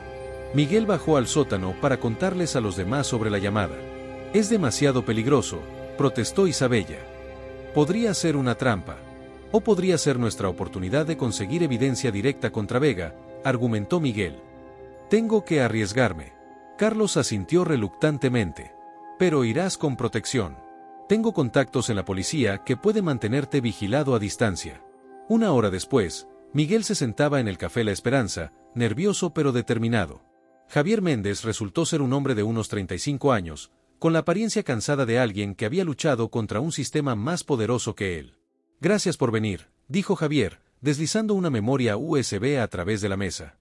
Miguel bajó al sótano para contarles a los demás sobre la llamada. Es demasiado peligroso, protestó Isabella. Podría ser una trampa. O podría ser nuestra oportunidad de conseguir evidencia directa contra Vega, argumentó Miguel. Tengo que arriesgarme. Carlos asintió reluctantemente. Pero irás con protección. Tengo contactos en la policía que puede mantenerte vigilado a distancia. 1 hora después, Miguel se sentaba en el Café La Esperanza, nervioso pero determinado. Javier Méndez resultó ser un hombre de unos 35 años, con la apariencia cansada de alguien que había luchado contra un sistema más poderoso que él. Gracias por venir, dijo Javier, deslizando una memoria USB a través de la mesa.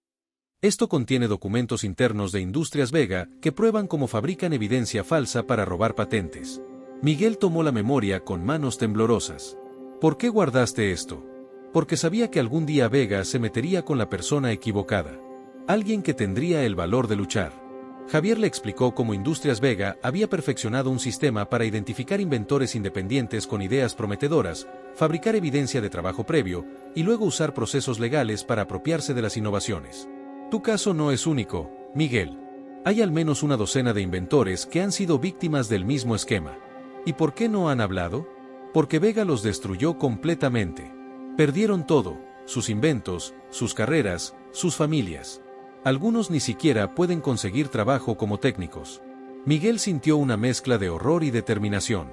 Esto contiene documentos internos de Industrias Vega que prueban cómo fabrican evidencia falsa para robar patentes. Miguel tomó la memoria con manos temblorosas. ¿Por qué guardaste esto? Porque sabía que algún día Vega se metería con la persona equivocada. Alguien que tendría el valor de luchar. Javier le explicó cómo Industrias Vega había perfeccionado un sistema para identificar inventores independientes con ideas prometedoras, fabricar evidencia de trabajo previo, y luego usar procesos legales para apropiarse de las innovaciones. Tu caso no es único, Miguel. Hay al menos una docena de inventores que han sido víctimas del mismo esquema. ¿Y por qué no han hablado? Porque Vega los destruyó completamente. Perdieron todo, sus inventos, sus carreras, sus familias. Algunos ni siquiera pueden conseguir trabajo como técnicos. Miguel sintió una mezcla de horror y determinación.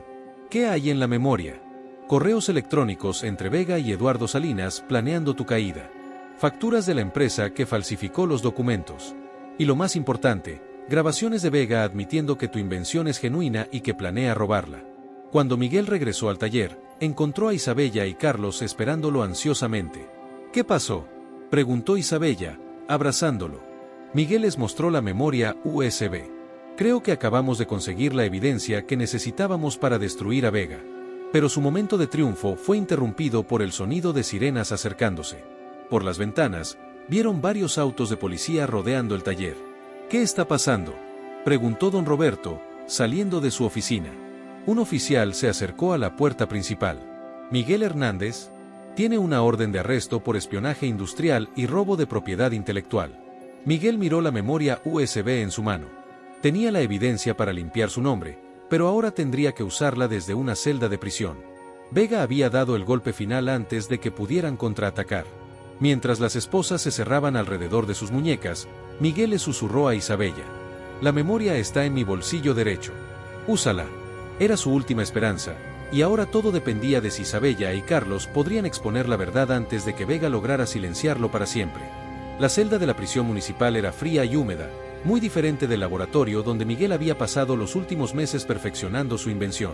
¿Qué hay en la memoria? Correos electrónicos entre Vega y Eduardo Salinas planeando tu caída. Facturas de la empresa que falsificó los documentos. Y lo más importante, grabaciones de Vega admitiendo que tu invención es genuina y que planea robarla. Cuando Miguel regresó al taller, encontró a Isabella y Carlos esperándolo ansiosamente. ¿Qué pasó?, preguntó Isabella, abrazándolo. Miguel les mostró la memoria USB. Creo que acabamos de conseguir la evidencia que necesitábamos para destruir a Vega. Pero su momento de triunfo fue interrumpido por el sonido de sirenas acercándose. Por las ventanas, vieron varios autos de policía rodeando el taller. ¿Qué está pasando?, preguntó don Roberto, saliendo de su oficina. Un oficial se acercó a la puerta principal. Miguel Hernández tiene una orden de arresto por espionaje industrial y robo de propiedad intelectual. Miguel miró la memoria USB en su mano. Tenía la evidencia para limpiar su nombre, pero ahora tendría que usarla desde una celda de prisión. Vega había dado el golpe final antes de que pudieran contraatacar. Mientras las esposas se cerraban alrededor de sus muñecas, Miguel le susurró a Isabella: «La memoria está en mi bolsillo derecho. Úsala». Era su última esperanza, y ahora todo dependía de si Isabella y Carlos podrían exponer la verdad antes de que Vega lograra silenciarlo para siempre. La celda de la prisión municipal era fría y húmeda, muy diferente del laboratorio donde Miguel había pasado los últimos meses perfeccionando su invención.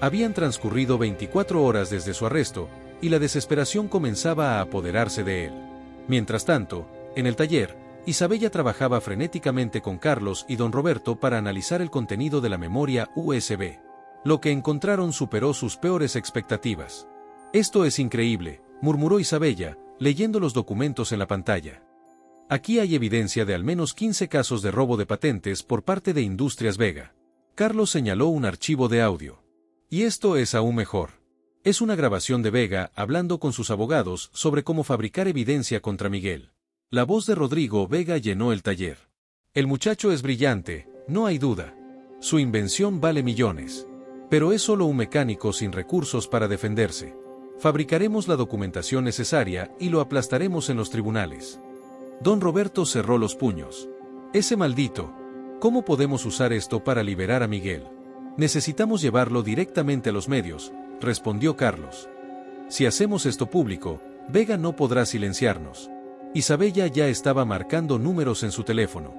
Habían transcurrido 24 horas desde su arresto, y la desesperación comenzaba a apoderarse de él. Mientras tanto, en el taller, Isabella trabajaba frenéticamente con Carlos y don Roberto para analizar el contenido de la memoria USB. Lo que encontraron superó sus peores expectativas. «Esto es increíble», murmuró Isabella, leyendo los documentos en la pantalla. «Aquí hay evidencia de al menos 15 casos de robo de patentes por parte de Industrias Vega». Carlos señaló un archivo de audio. «Y esto es aún mejor. Es una grabación de Vega hablando con sus abogados sobre cómo fabricar evidencia contra Miguel». La voz de Rodrigo Vega llenó el taller. «El muchacho es brillante, no hay duda. Su invención vale millones. Pero es solo un mecánico sin recursos para defenderse. Fabricaremos la documentación necesaria y lo aplastaremos en los tribunales». Don Roberto cerró los puños. «Ese maldito. ¿Cómo podemos usar esto para liberar a Miguel? Necesitamos llevarlo directamente a los medios», respondió Carlos. «Si hacemos esto público, Vega no podrá silenciarnos». Isabella ya estaba marcando números en su teléfono.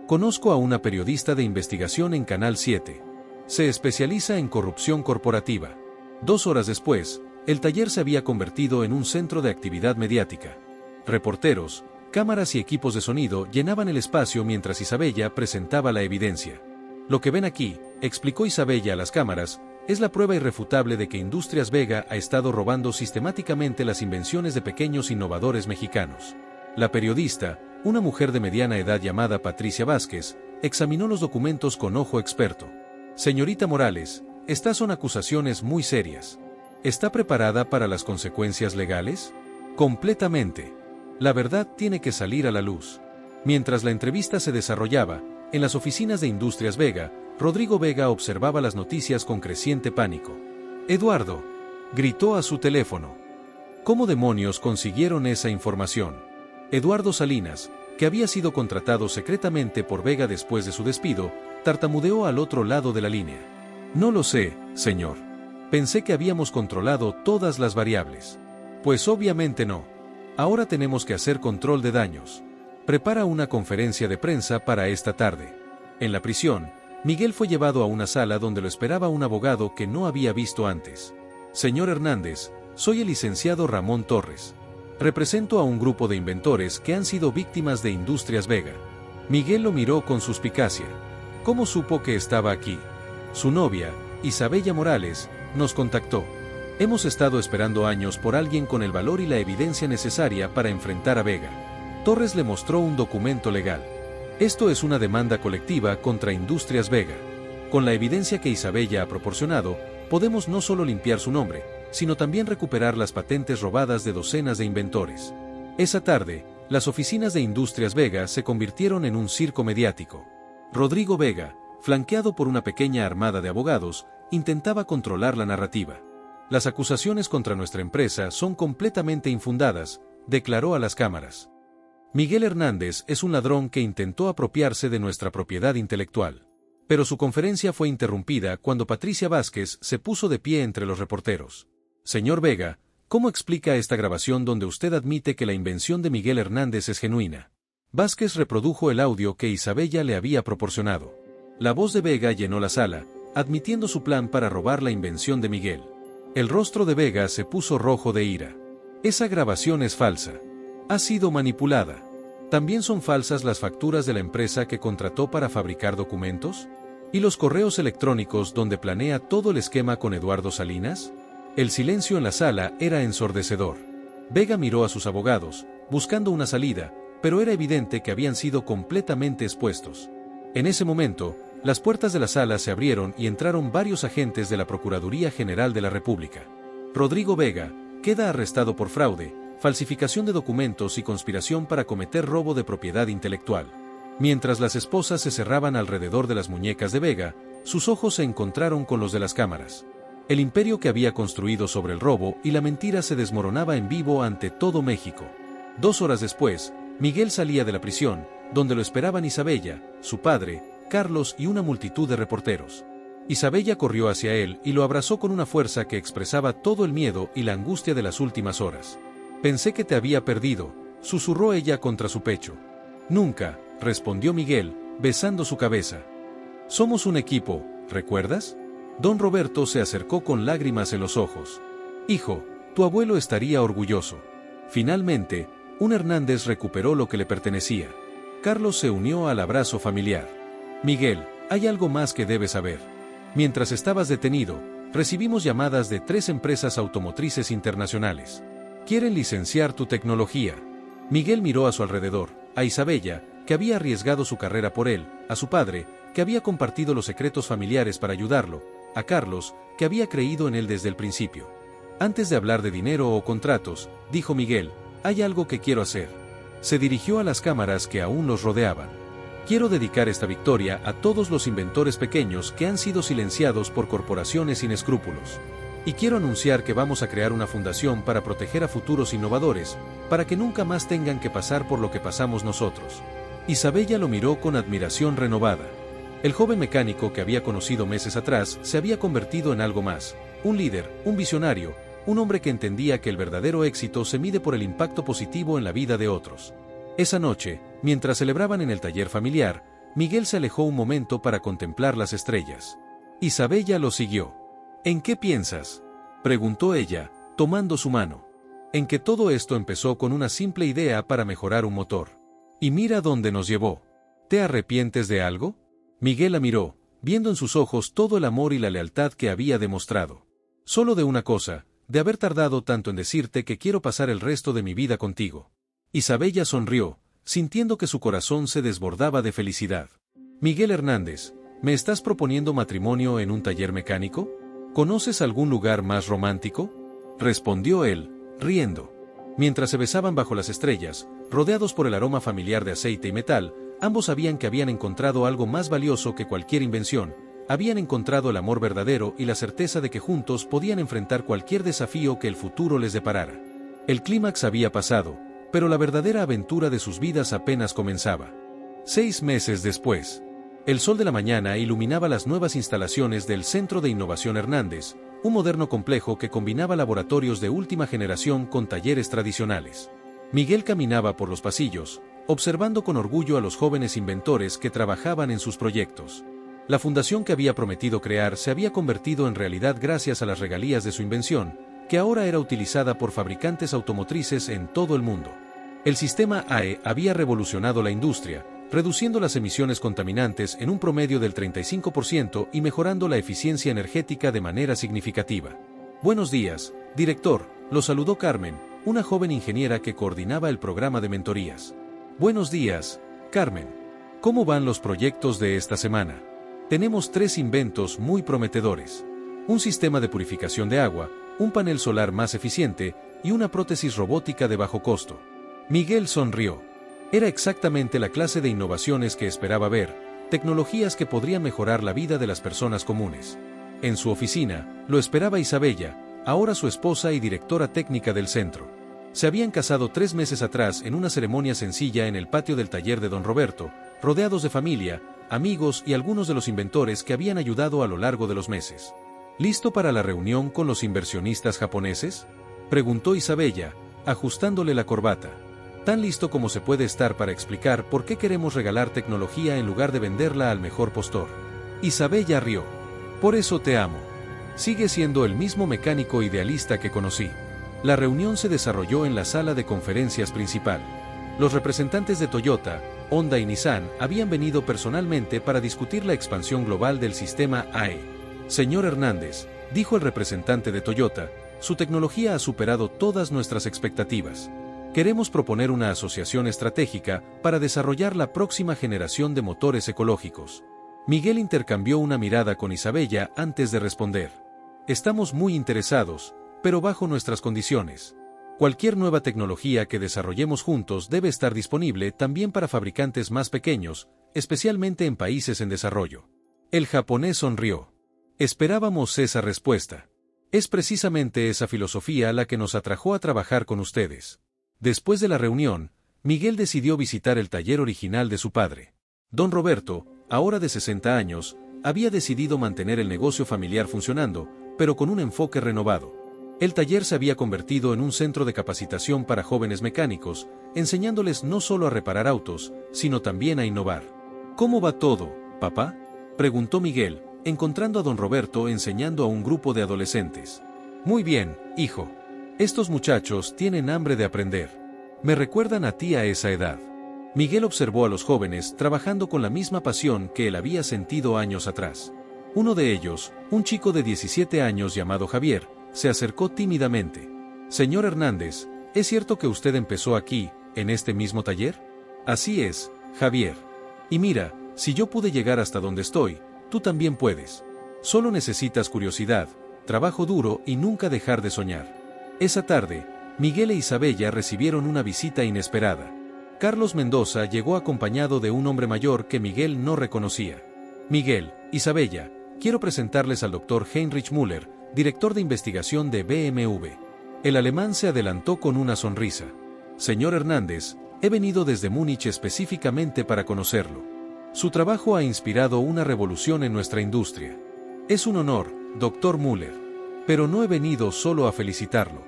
«Conozco a una periodista de investigación en Canal 7. Se especializa en corrupción corporativa». 2 horas después, el taller se había convertido en un centro de actividad mediática. Reporteros, cámaras y equipos de sonido llenaban el espacio mientras Isabella presentaba la evidencia. «Lo que ven aquí», explicó Isabella a las cámaras, «es la prueba irrefutable de que Industrias Vega ha estado robando sistemáticamente las invenciones de pequeños innovadores mexicanos». La periodista, una mujer de mediana edad llamada Patricia Vázquez, examinó los documentos con ojo experto. «Señorita Morales, estas son acusaciones muy serias. ¿Está preparada para las consecuencias legales?». «Completamente. La verdad tiene que salir a la luz». Mientras la entrevista se desarrollaba, en las oficinas de Industrias Vega, Rodrigo Vega observaba las noticias con creciente pánico. «Eduardo», gritó a su teléfono. «¿Cómo demonios consiguieron esa información?». Eduardo Salinas, que había sido contratado secretamente por Vega después de su despido, tartamudeó al otro lado de la línea. «No lo sé, señor. Pensé que habíamos controlado todas las variables». «Pues obviamente no. Ahora tenemos que hacer control de daños. Prepara una conferencia de prensa para esta tarde». En la prisión, Miguel fue llevado a una sala donde lo esperaba un abogado que no había visto antes. «Señor Hernández, soy el licenciado Ramón Torres. Represento a un grupo de inventores que han sido víctimas de Industrias Vega». Miguel lo miró con suspicacia. «¿Cómo supo que estaba aquí?». «Su novia, Isabella Morales, nos contactó. Hemos estado esperando años por alguien con el valor y la evidencia necesaria para enfrentar a Vega». Torres le mostró un documento legal. «Esto es una demanda colectiva contra Industrias Vega. Con la evidencia que Isabella ha proporcionado, podemos no solo limpiar su nombre, sino también recuperar las patentes robadas de docenas de inventores». Esa tarde, las oficinas de Industrias Vega se convirtieron en un circo mediático. Rodrigo Vega, flanqueado por una pequeña armada de abogados, intentaba controlar la narrativa. «Las acusaciones contra nuestra empresa son completamente infundadas», declaró a las cámaras. «Miguel Hernández es un ladrón que intentó apropiarse de nuestra propiedad intelectual». Pero su conferencia fue interrumpida cuando Patricia Vázquez se puso de pie entre los reporteros. «Señor Vega, ¿cómo explica esta grabación donde usted admite que la invención de Miguel Hernández es genuina?». Vázquez reprodujo el audio que Isabella le había proporcionado. La voz de Vega llenó la sala, admitiendo su plan para robar la invención de Miguel. El rostro de Vega se puso rojo de ira. «Esa grabación es falsa. Ha sido manipulada. ¿También son falsas las facturas de la empresa que contrató para fabricar documentos? ¿Y los correos electrónicos donde planea todo el esquema con Eduardo Salinas?». El silencio en la sala era ensordecedor. Vega miró a sus abogados, buscando una salida, pero era evidente que habían sido completamente expuestos. En ese momento, las puertas de la sala se abrieron y entraron varios agentes de la Procuraduría General de la República. Rodrigo Vega queda arrestado por fraude, falsificación de documentos y conspiración para cometer robo de propiedad intelectual. Mientras las esposas se cerraban alrededor de las muñecas de Vega, sus ojos se encontraron con los de las cámaras. El imperio que había construido sobre el robo y la mentira se desmoronaba en vivo ante todo México. 2 horas después, Miguel salía de la prisión, donde lo esperaban Isabella, su padre, Carlos y una multitud de reporteros. Isabella corrió hacia él y lo abrazó con una fuerza que expresaba todo el miedo y la angustia de las últimas horas. «Pensé que te había perdido», susurró ella contra su pecho. «Nunca», respondió Miguel, besando su cabeza. «Somos un equipo, ¿recuerdas?». Don Roberto se acercó con lágrimas en los ojos. «Hijo, tu abuelo estaría orgulloso». Finalmente, un Hernández recuperó lo que le pertenecía. Carlos se unió al abrazo familiar. «Miguel, hay algo más que debes saber. Mientras estabas detenido, recibimos llamadas de 3 empresas automotrices internacionales. Quieren licenciar tu tecnología». Miguel miró a su alrededor, a Isabella, que había arriesgado su carrera por él, a su padre, que había compartido los secretos familiares para ayudarlo, a Carlos, que había creído en él desde el principio. «Antes de hablar de dinero o contratos», dijo Miguel, «hay algo que quiero hacer». Se dirigió a las cámaras que aún los rodeaban. «Quiero dedicar esta victoria a todos los inventores pequeños que han sido silenciados por corporaciones sin escrúpulos. Y quiero anunciar que vamos a crear una fundación para proteger a futuros innovadores, para que nunca más tengan que pasar por lo que pasamos nosotros». Isabella lo miró con admiración renovada. El joven mecánico que había conocido meses atrás se había convertido en algo más, un líder, un visionario, un hombre que entendía que el verdadero éxito se mide por el impacto positivo en la vida de otros. Esa noche, mientras celebraban en el taller familiar, Miguel se alejó un momento para contemplar las estrellas. Isabella lo siguió. «¿En qué piensas?», preguntó ella, tomando su mano. «En que todo esto empezó con una simple idea para mejorar un motor. Y mira dónde nos llevó. ¿Te arrepientes de algo?». Miguel la miró, viendo en sus ojos todo el amor y la lealtad que había demostrado. «Solo de una cosa, de haber tardado tanto en decirte que quiero pasar el resto de mi vida contigo». Isabella sonrió, sintiendo que su corazón se desbordaba de felicidad. «Miguel Hernández, ¿me estás proponiendo matrimonio en un taller mecánico? ¿Conoces algún lugar más romántico?», respondió él, riendo. Mientras se besaban bajo las estrellas, rodeados por el aroma familiar de aceite y metal, ambos sabían que habían encontrado algo más valioso que cualquier invención, habían encontrado el amor verdadero y la certeza de que juntos podían enfrentar cualquier desafío que el futuro les deparara. El clímax había pasado, pero la verdadera aventura de sus vidas apenas comenzaba. 6 meses después, el sol de la mañana iluminaba las nuevas instalaciones del Centro de Innovación Hernández, un moderno complejo que combinaba laboratorios de última generación con talleres tradicionales. Miguel caminaba por los pasillos, observando con orgullo a los jóvenes inventores que trabajaban en sus proyectos. La fundación que había prometido crear se había convertido en realidad gracias a las regalías de su invención, que ahora era utilizada por fabricantes automotrices en todo el mundo. El sistema AE había revolucionado la industria, reduciendo las emisiones contaminantes en un promedio del 35% y mejorando la eficiencia energética de manera significativa. «Buenos días, director», lo saludó Carmen, una joven ingeniera que coordinaba el programa de mentorías. «Buenos días, Carmen. ¿Cómo van los proyectos de esta semana?». «Tenemos 3 inventos muy prometedores. Un sistema de purificación de agua, un panel solar más eficiente y una prótesis robótica de bajo costo». Miguel sonrió. Era exactamente la clase de innovaciones que esperaba ver, tecnologías que podrían mejorar la vida de las personas comunes. En su oficina, lo esperaba Isabella, ahora su esposa y directora técnica del centro. Se habían casado 3 meses atrás en una ceremonia sencilla en el patio del taller de Don Roberto, rodeados de familia, amigos y algunos de los inventores que habían ayudado a lo largo de los meses. «¿Listo para la reunión con los inversionistas japoneses?», preguntó Isabella, ajustándole la corbata. «Tan listo como se puede estar para explicar por qué queremos regalar tecnología en lugar de venderla al mejor postor». Isabella rió. «Por eso te amo. Sigue siendo el mismo mecánico idealista que conocí». La reunión se desarrolló en la sala de conferencias principal. Los representantes de Toyota, Honda y Nissan habían venido personalmente para discutir la expansión global del sistema AE. «Señor Hernández», dijo el representante de Toyota, «su tecnología ha superado todas nuestras expectativas. Queremos proponer una asociación estratégica para desarrollar la próxima generación de motores ecológicos». Miguel intercambió una mirada con Isabella antes de responder. «Estamos muy interesados, pero bajo nuestras condiciones. Cualquier nueva tecnología que desarrollemos juntos debe estar disponible también para fabricantes más pequeños, especialmente en países en desarrollo». El japonés sonrió. «Esperábamos esa respuesta. Es precisamente esa filosofía la que nos atrajo a trabajar con ustedes. Después de la reunión, Miguel decidió visitar el taller original de su padre. Don Roberto, ahora de 60 años, había decidido mantener el negocio familiar funcionando, pero con un enfoque renovado. El taller se había convertido en un centro de capacitación para jóvenes mecánicos, enseñándoles no solo a reparar autos, sino también a innovar. ¿Cómo va todo, papá?, preguntó Miguel, encontrando a don Roberto enseñando a un grupo de adolescentes. Muy bien, hijo. Estos muchachos tienen hambre de aprender. Me recuerdan a ti a esa edad. Miguel observó a los jóvenes trabajando con la misma pasión que él había sentido años atrás. Uno de ellos, un chico de 17 años llamado Javier, se acercó tímidamente. Señor Hernández, ¿es cierto que usted empezó aquí, en este mismo taller? Así es, Javier. Y mira, si yo pude llegar hasta donde estoy, tú también puedes. Solo necesitas curiosidad, trabajo duro y nunca dejar de soñar. Esa tarde, Miguel e Isabella recibieron una visita inesperada. Carlos Mendoza llegó acompañado de un hombre mayor que Miguel no reconocía. Miguel, Isabella, quiero presentarles al Dr. Heinrich Müller, director de investigación de BMW. El alemán se adelantó con una sonrisa. Señor Hernández, he venido desde Múnich específicamente para conocerlo. Su trabajo ha inspirado una revolución en nuestra industria. Es un honor, Dr. Müller. Pero no he venido solo a felicitarlo.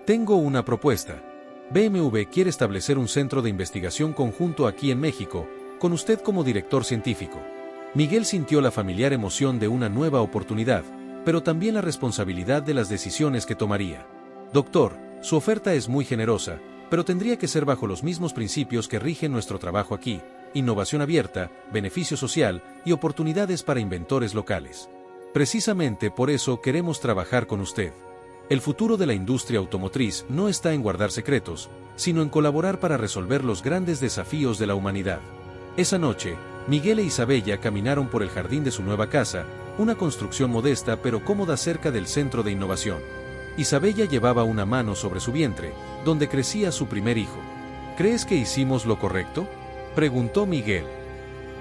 Tengo una propuesta. BMW quiere establecer un centro de investigación conjunto aquí en México, con usted como director científico. Miguel sintió la familiar emoción de una nueva oportunidad, pero también la responsabilidad de las decisiones que tomaría. Doctor, su oferta es muy generosa, pero tendría que ser bajo los mismos principios que rigen nuestro trabajo aquí: innovación abierta, beneficio social y oportunidades para inventores locales. Precisamente por eso queremos trabajar con usted. El futuro de la industria automotriz no está en guardar secretos, sino en colaborar para resolver los grandes desafíos de la humanidad. Esa noche, Miguel e Isabella caminaron por el jardín de su nueva casa, una construcción modesta pero cómoda cerca del centro de innovación. Isabella llevaba una mano sobre su vientre, donde crecía su primer hijo. ¿Crees que hicimos lo correcto?, preguntó Miguel.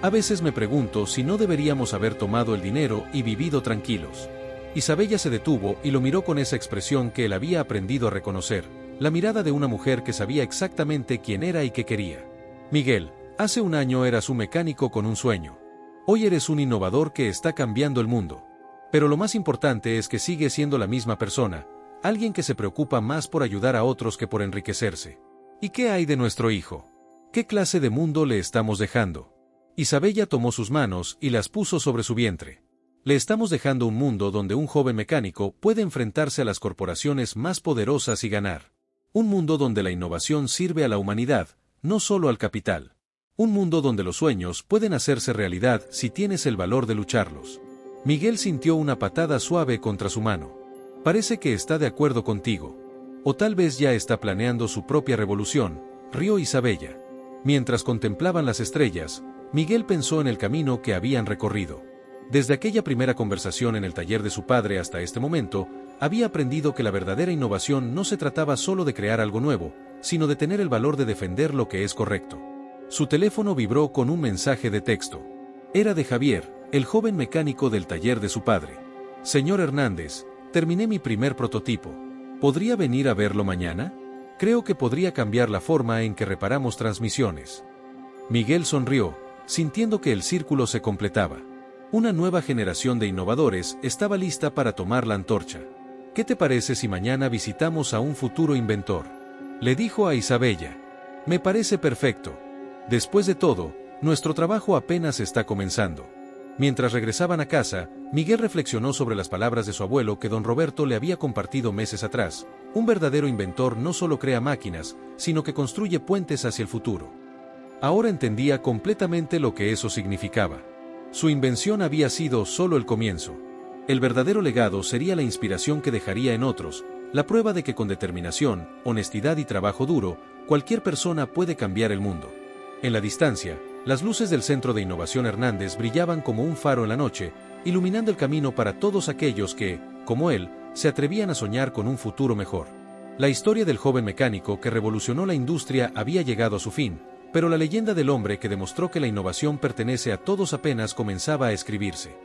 A veces me pregunto si no deberíamos haber tomado el dinero y vivido tranquilos. Isabella se detuvo y lo miró con esa expresión que él había aprendido a reconocer, la mirada de una mujer que sabía exactamente quién era y qué quería. Miguel, hace un año eras un mecánico con un sueño. Hoy eres un innovador que está cambiando el mundo. Pero lo más importante es que sigues siendo la misma persona, alguien que se preocupa más por ayudar a otros que por enriquecerse. ¿Y qué hay de nuestro hijo? ¿Qué clase de mundo le estamos dejando? Isabella tomó sus manos y las puso sobre su vientre. Le estamos dejando un mundo donde un joven mecánico puede enfrentarse a las corporaciones más poderosas y ganar. Un mundo donde la innovación sirve a la humanidad, no solo al capital. Un mundo donde los sueños pueden hacerse realidad si tienes el valor de lucharlos. Miguel sintió una patada suave contra su mano. Parece que está de acuerdo contigo. O tal vez ya está planeando su propia revolución, rió Isabella. Mientras contemplaban las estrellas, Miguel pensó en el camino que habían recorrido. Desde aquella primera conversación en el taller de su padre hasta este momento, había aprendido que la verdadera innovación no se trataba solo de crear algo nuevo, sino de tener el valor de defender lo que es correcto. Su teléfono vibró con un mensaje de texto. Era de Javier, el joven mecánico del taller de su padre. Señor Hernández, terminé mi primer prototipo. ¿Podría venir a verlo mañana? Creo que podría cambiar la forma en que reparamos transmisiones. Miguel sonrió, sintiendo que el círculo se completaba. Una nueva generación de innovadores estaba lista para tomar la antorcha. ¿Qué te parece si mañana visitamos a un futuro inventor?, le dijo a Isabella. Me parece perfecto. Después de todo, nuestro trabajo apenas está comenzando. Mientras regresaban a casa, Miguel reflexionó sobre las palabras de su abuelo que don Roberto le había compartido meses atrás. Un verdadero inventor no solo crea máquinas, sino que construye puentes hacia el futuro. Ahora entendía completamente lo que eso significaba. Su invención había sido solo el comienzo. El verdadero legado sería la inspiración que dejaría en otros, la prueba de que con determinación, honestidad y trabajo duro, cualquier persona puede cambiar el mundo. En la distancia, las luces del Centro de Innovación Hernández brillaban como un faro en la noche, iluminando el camino para todos aquellos que, como él, se atrevían a soñar con un futuro mejor. La historia del joven mecánico que revolucionó la industria había llegado a su fin, pero la leyenda del hombre que demostró que la innovación pertenece a todos apenas comenzaba a escribirse.